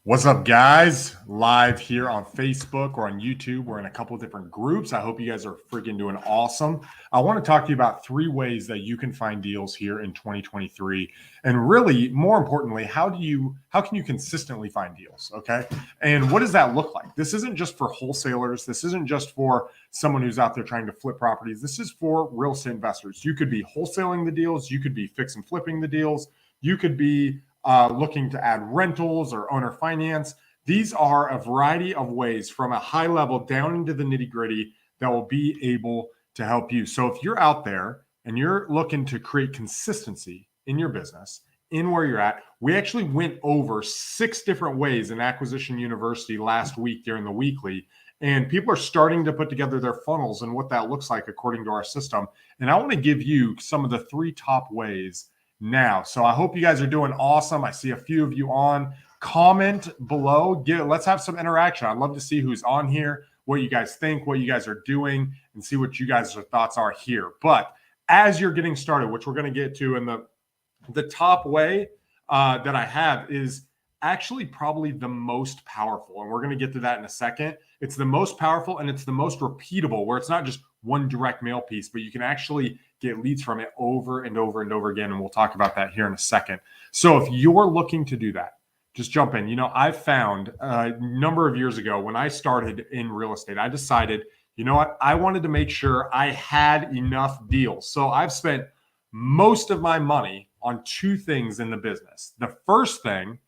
What's up, guys? Live here on Facebook or on YouTube. We're in a couple of different groups. I hope you guys are freaking doing awesome. I want to talk to you about 3 ways that you can find deals here in 2023. And really, more importantly, how can you consistently find deals? Okay. And what does that look like? This isn't just for wholesalers. This isn't just for someone who's out there trying to flip properties. This is for real estate investors. You could be wholesaling the deals, you could be fix and flipping the deals, you could be looking to add rentals or owner finance. These are a variety of ways from a high level down into the nitty gritty that will be able to help you. So if you're out there and you're looking to create consistency in your business, in where you're at, we actually went over 6 different ways in Acquisition University last week during the weekly. And people are starting to put together their funnels and what that looks like according to our system. And I want to give you some of the 3 top ways now. So I hope you guys are doing awesome. I see a few of you on. Comment below. Let's have some interaction. I'd love to see who's on here, what you guys think, what you guys are doing, and see what you guys' thoughts are here. But as you're getting started, which we're going to get to in the top way that I have is actually probably the most powerful. And we're going to get to that in a second. It's the most powerful and it's the most repeatable, where it's not just one direct mail piece, but you can actually get leads from it over and over and over again. And we'll talk about that here in a second. So if you're looking to do that, just jump in. I've found a number of years ago when I started in real estate, I decided, you know what? I wanted to make sure I had enough deals. So I've spent most of my money on 2 things in the business. The first thing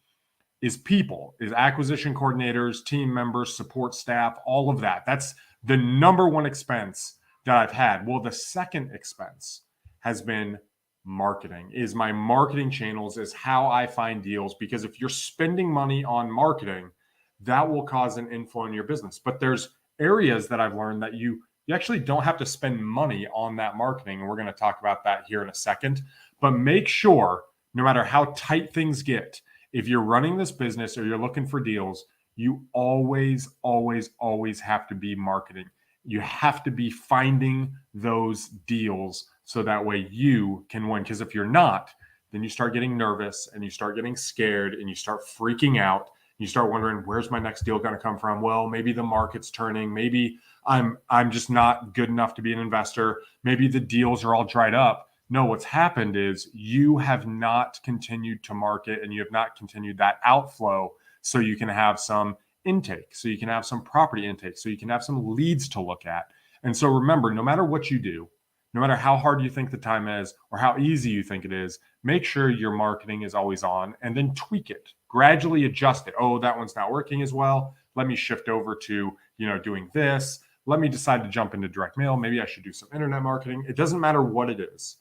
is people, is acquisition coordinators, team members, support staff, all of that. That's the number one expense that I've had. Well, the second expense has been marketing, is my marketing channels, is how I find deals. Because if you're spending money on marketing, that will cause an inflow in your business. But there's areas that I've learned that you actually don't have to spend money on that marketing. And we're going to talk about that here in a second. But make sure, no matter how tight things get, if you're running this business or you're looking for deals, you always, always, always have to be marketing. You have to be finding those deals so that way you can win. Because if you're not, then you start getting nervous and you start getting scared and you start freaking out. You start wondering, where's my next deal going to come from? Well, maybe the market's turning. Maybe I'm just not good enough to be an investor. Maybe the deals are all dried up. No, what's happened is you have not continued to market and you have not continued that outflow so you can have some intake, so you can have some property intake, so you can have some leads to look at. And so remember, no matter what you do, no matter how hard you think the time is or how easy you think it is, make sure your marketing is always on and then tweak it, gradually adjust it. Oh, that one's not working as well. Let me shift over to, doing this. Let me decide to jump into direct mail. Maybe I should do some internet marketing. It doesn't matter what it is.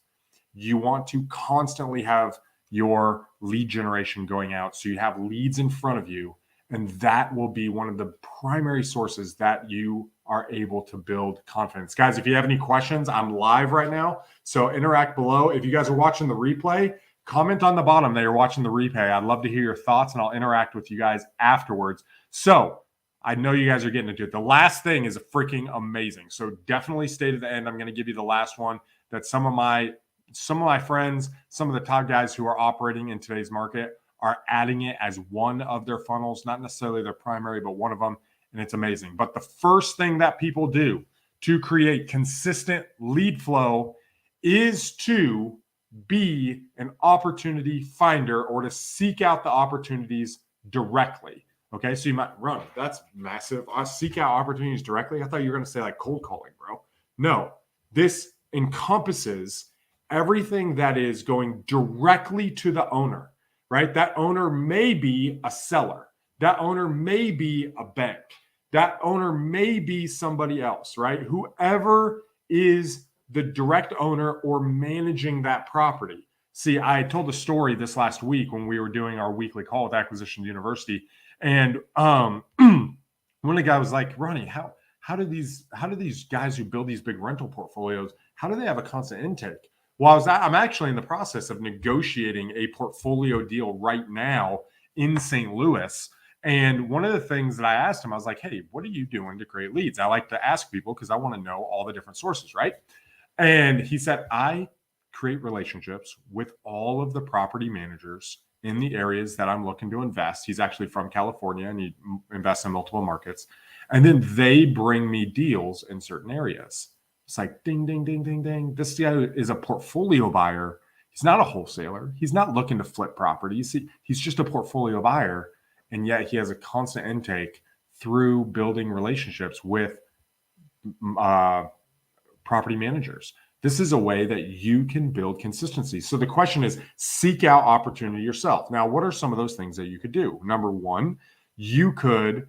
You want to constantly have your lead generation going out so you have leads in front of you, and that will be one of the primary sources that you are able to build confidence. Guys, if you have any questions, I'm live right now, so interact below. If you guys are watching the replay, comment on the bottom that you're watching the replay. I'd love to hear your thoughts and I'll interact with you guys afterwards. So I know you guys are getting into it. The last thing is freaking amazing, so definitely stay to the end. I'm going to give you the last one that some of my friends, some of the top guys who are operating in today's market are adding it as one of their funnels, not necessarily their primary, but one of them. And it's amazing. But the first thing that people do to create consistent lead flow is to be an opportunity finder or to seek out the opportunities directly. Okay, so you might run. That's massive. I seek out opportunities directly. I thought you were going to say like cold calling, bro. No, this encompasses everything that is going directly to the owner, right? That owner may be a seller. That owner may be a bank. That owner may be somebody else, right? Whoever is the direct owner or managing that property. See, I told a story this last week when we were doing our weekly call with Acquisition University. And one of the guys was like, Ronnie, how do these guys who build these big rental portfolios, how do they have a constant intake? Well, I'm actually in the process of negotiating a portfolio deal right now in St. Louis. And one of the things that I asked him, I was like, hey, what are you doing to create leads? I like to ask people because I want to know all the different sources, right? And he said, I create relationships with all of the property managers in the areas that I'm looking to invest. He's actually from California and he invests in multiple markets. And then they bring me deals in certain areas. It's like ding, ding, ding, ding, ding. This guy is a portfolio buyer. He's not a wholesaler. He's not looking to flip properties. He's just a portfolio buyer. And yet he has a constant intake through building relationships with property managers. This is a way that you can build consistency. So the question is, seek out opportunity yourself. Now, what are some of those things that you could do? Number one, you could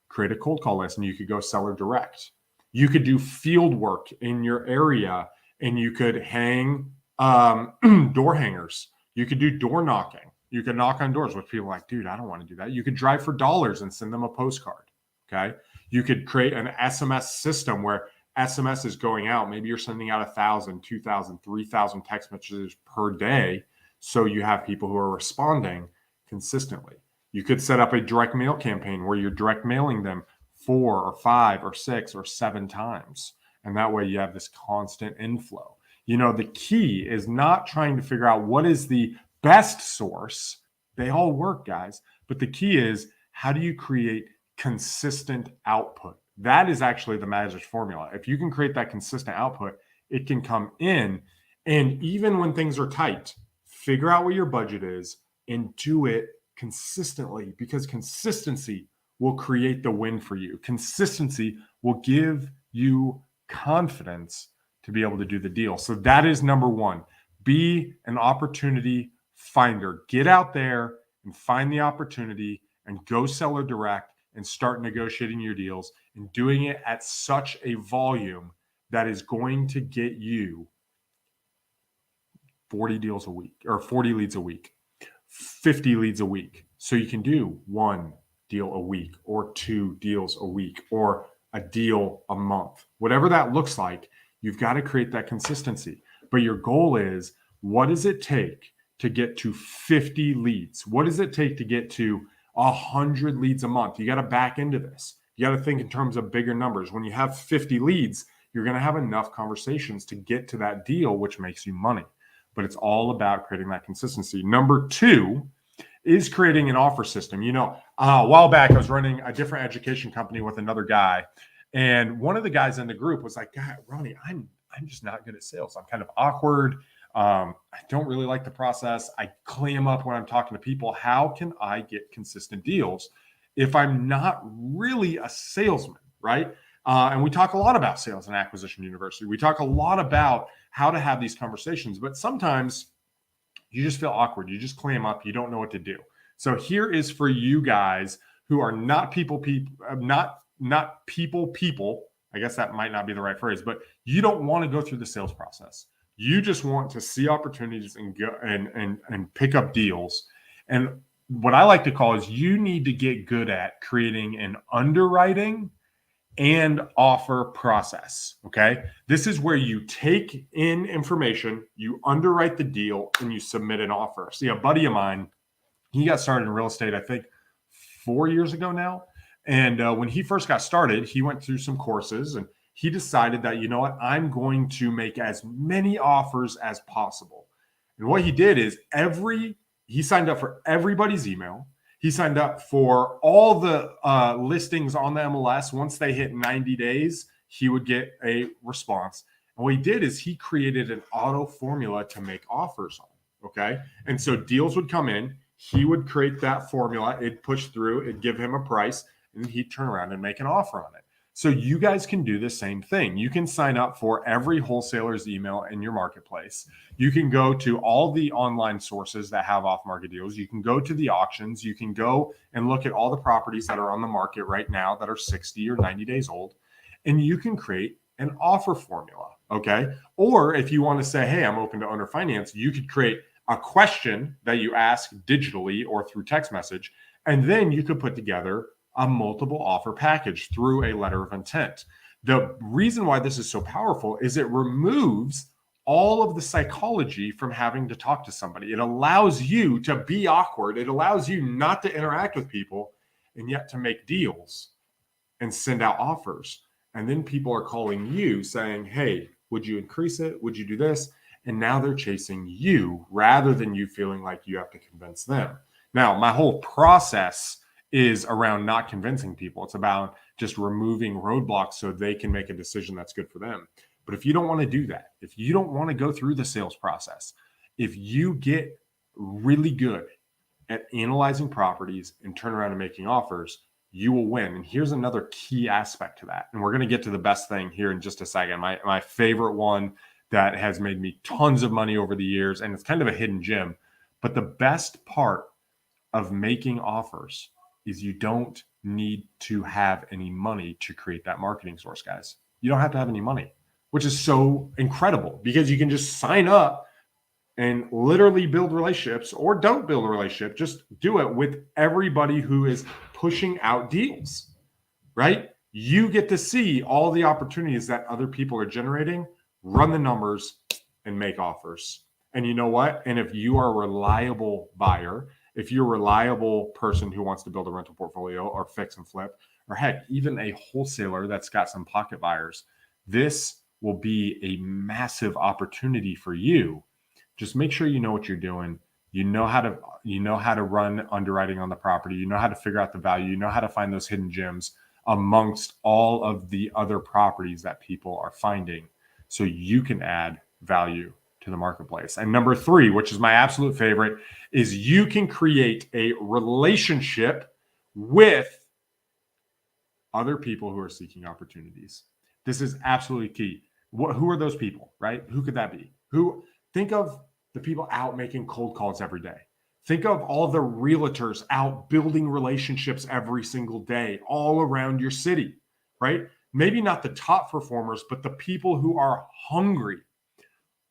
create a cold call list and you could go seller direct. You could do field work in your area and you could hang door hangers. You could do door knocking. You could knock on doors, which people are like, dude, I don't want to do that. You could drive for dollars and send them a postcard. Okay. You could create an SMS system where SMS is going out. Maybe you're sending out 1,000, 2,000, 3,000 text messages per day. So you have people who are responding consistently. You could set up a direct mail campaign where you're direct mailing them 4 or 5 or 6 or 7 times. And that way you have this constant inflow. The key is not trying to figure out what is the best source. They all work, guys. But the key is, how do you create consistent output? That is actually the magic formula. If you can create that consistent output, it can come in. And even when things are tight, figure out what your budget is and do it consistently, because consistency will create the win for you. Consistency will give you confidence to be able to do the deal. So that is number one. Be an opportunity finder. Get out there and find the opportunity and go seller direct and start negotiating your deals and doing it at such a volume that is going to get you 40 deals a week or 40 leads a week, 50 leads a week. So you can do 1 deal a week or 2 deals a week or a deal a month. Whatever that looks like, you've got to create that consistency. But your goal is, what does it take to get to 50 leads? What does it take to get to 100 leads a month? You got to back into this. You got to think in terms of bigger numbers. When you have 50 leads, you're going to have enough conversations to get to that deal, which makes you money. But it's all about creating that consistency. Number 2 is creating an offer system. A while back, I was running a different education company with another guy. And one of the guys in the group was like, God, Ronnie, I'm just not good at sales. I'm kind of awkward. I don't really like the process. I clam up when I'm talking to people. How can I get consistent deals if I'm not really a salesman, right? And we talk a lot about Sales and Acquisition University. We talk a lot about how to have these conversations, but sometimes you just feel awkward. You just clam up. You don't know what to do. So here is for you guys who are not people. I guess that might not be the right phrase, but you don't want to go through the sales process. You just want to see opportunities and go and pick up deals. And what I like to call is, you need to get good at creating an underwriting and offer process. Okay. This is where you take in information, you underwrite the deal, and you submit an offer. See, a buddy of mine, he got started in real estate, I think 4 years ago now. And when he first got started, he went through some courses and he decided that, you know what, I'm going to make as many offers as possible. And what he did is he signed up for everybody's email. He signed up for all the listings on the MLS. Once they hit 90 days, he would get a response. And what he did is he created an auto formula to make offers on. Okay. And so deals would come in. He would create that formula. It'd push through. It'd give him a price. And he'd turn around and make an offer on it. So you guys can do the same thing. You can sign up for every wholesaler's email in your marketplace. You can go to all the online sources that have off-market deals. You can go to the auctions. You can go and look at all the properties that are on the market right now that are 60 or 90 days old. And you can create an offer formula, okay? Or if you want to say, hey, I'm open to owner finance, you could create a question that you ask digitally or through text message, and then you could put together a multiple offer package through a letter of intent. The reason why this is so powerful is it removes all of the psychology from having to talk to somebody. It allows you to be awkward. It allows you not to interact with people and yet to make deals and send out offers. And then people are calling you saying, hey, would you increase it? Would you do this? And now they're chasing you rather than you feeling like you have to convince them. Now, my whole process is around not convincing people. It's about just removing roadblocks so they can make a decision that's good for them. But if you don't want to do that, if you don't want to go through the sales process, if you get really good at analyzing properties and turn around and making offers, you will win. And here's another key aspect to that. And we're going to get to the best thing here in just a second. My favorite one that has made me tons of money over the years, and it's kind of a hidden gem. But the best part of making offers is you don't need to have any money to create that marketing source, guys. You don't have to have any money, which is so incredible because you can just sign up and literally build relationships, or don't build a relationship. Just do it with everybody who is pushing out deals, right? You get to see all the opportunities that other people are generating, run the numbers, and make offers. And you know what? And if you are a reliable buyer, if you're a reliable person who wants to build a rental portfolio or fix and flip, or heck, even a wholesaler that's got some pocket buyers, this will be a massive opportunity for you. Just make sure you know what you're doing. You know how to run underwriting on the property. You know how to figure out the value. You know how to find those hidden gems amongst all of the other properties that people are finding, so you can add value to the marketplace. And number 3, which is my absolute favorite, is you can create a relationship with other people who are seeking opportunities. This is absolutely key. Who are those people, right? Who could that be? Think of the people out making cold calls every day. Think of all the realtors out building relationships every single day all around your city, right? Maybe not the top performers, but the people who are hungry.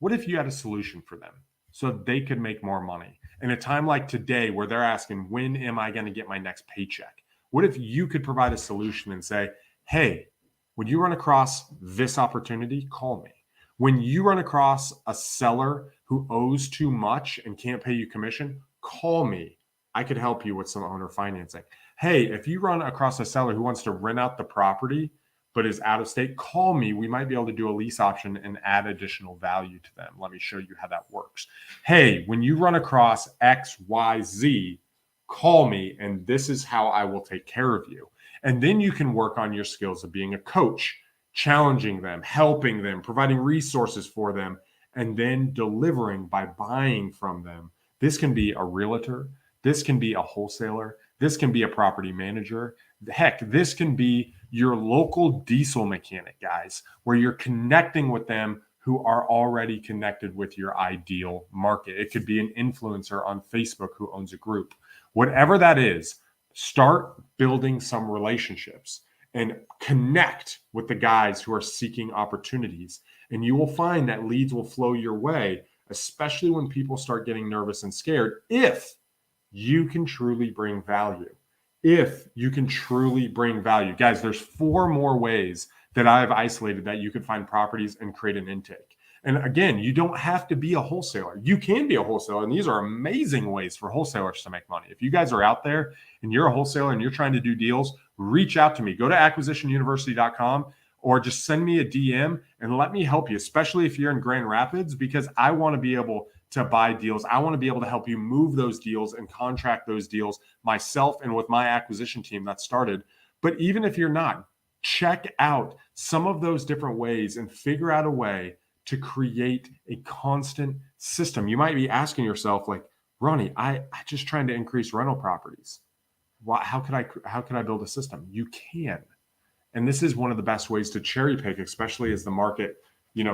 What if you had a solution for them so they could make more money? In a time like today where they're asking, when am I going to get my next paycheck? What if you could provide a solution and say, hey, when you run across this opportunity, call me. When you run across a seller who owes too much and can't pay you commission, call me. I could help you with some owner financing. Hey, if you run across a seller who wants to rent out the property but is out of state, call me. We might be able to do a lease option and add additional value to them. Let me show you how that works. Hey, when you run across XYZ, call me, and this is how I will take care of you. And then you can work on your skills of being a coach, challenging them, helping them, providing resources for them, and then delivering by buying from them. This can be a realtor. This can be a wholesaler. This can be a property manager. Heck, this can be your local diesel mechanic, guys, where you're connecting with them who are already connected with your ideal market. It could be an influencer on Facebook who owns a group. Whatever that is, start building some relationships and connect with the guys who are seeking opportunities. And you will find that leads will flow your way, especially when people start getting nervous and scared, if you can truly bring value. If you can truly bring value. Guys, there's 4 more ways that I've isolated that you could find properties and create an intake. And again, you don't have to be a wholesaler. You can be a wholesaler, and these are amazing ways for wholesalers to make money. If you guys are out there and you're a wholesaler and you're trying to do deals, reach out to me. Go to acquisitionuniversity.com or just send me a DM and let me help you, especially if you're in Grand Rapids, because I want to be able to buy deals. I want to be able to help you move those deals and contract those deals myself and with my acquisition team that started. But even if you're not, check out some of those different ways and figure out a way to create a constant system. You might be asking yourself, like, Ronnie, I just trying to increase rental properties. How could I build a system? You can. And this is one of the best ways to cherry pick, especially as the market,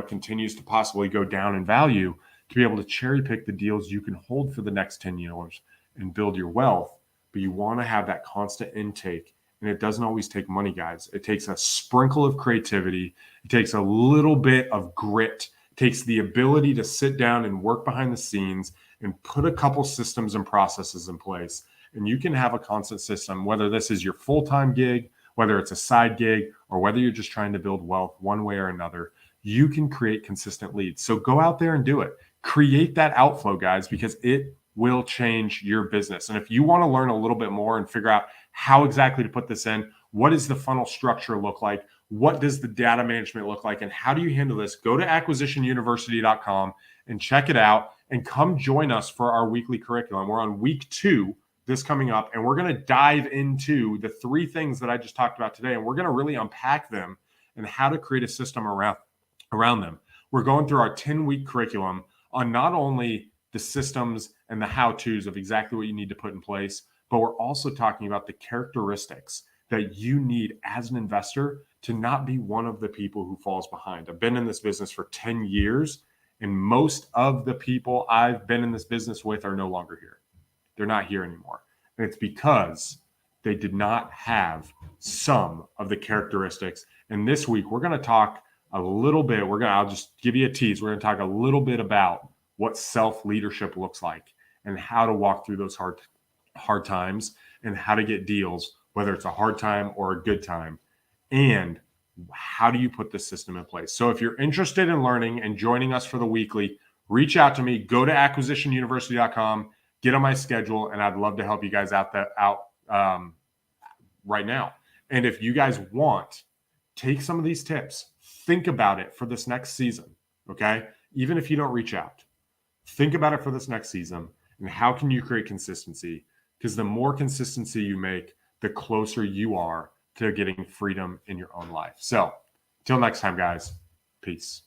continues to possibly go down in value, to be able to cherry pick the deals you can hold for the next 10 years and build your wealth. But you want to have that constant intake. And it doesn't always take money, guys. It takes a sprinkle of creativity. It takes a little bit of grit. It takes the ability to sit down and work behind the scenes and put a couple systems and processes in place. And you can have a constant system, whether this is your full-time gig, whether it's a side gig, or whether you're just trying to build wealth one way or another. You can create consistent leads. So go out there and do it. Create that outflow, guys, because it will change your business. And if you want to learn a little bit more and figure out how exactly to put this in, what does the funnel structure look like? What does the data management look like? And how do you handle this? Go to acquisitionuniversity.com and check it out and come join us for our weekly curriculum. We're on week 2 this coming up, and we're going to dive into the 3 things that I just talked about today, and we're going to really unpack them and how to create a system around them. We're going through our 10-week curriculum on not only the systems and the how-tos of exactly what you need to put in place, but we're also talking about the characteristics that you need as an investor to not be one of the people who falls behind. I've been in this business for 10 years, and most of the people I've been in this business with are no longer here. They're not here anymore. And it's because they did not have some of the characteristics. And this week, we're going to talk a little bit. I'll just give you a tease. We're going to talk a little bit about what self-leadership looks like and how to walk through those hard times and how to get deals, whether it's a hard time or a good time, and how do you put this system in place. So if you're interested in learning and joining us for the weekly, reach out to me, go to acquisitionuniversity.com, get on my schedule, and I'd love to help you guys out right now. And if you guys want, take some of these tips, think about it for this next season, okay? Even if you don't reach out, think about it for this next season and how can you create consistency? Because the more consistency you make, the closer you are to getting freedom in your own life. So until next time, guys, peace.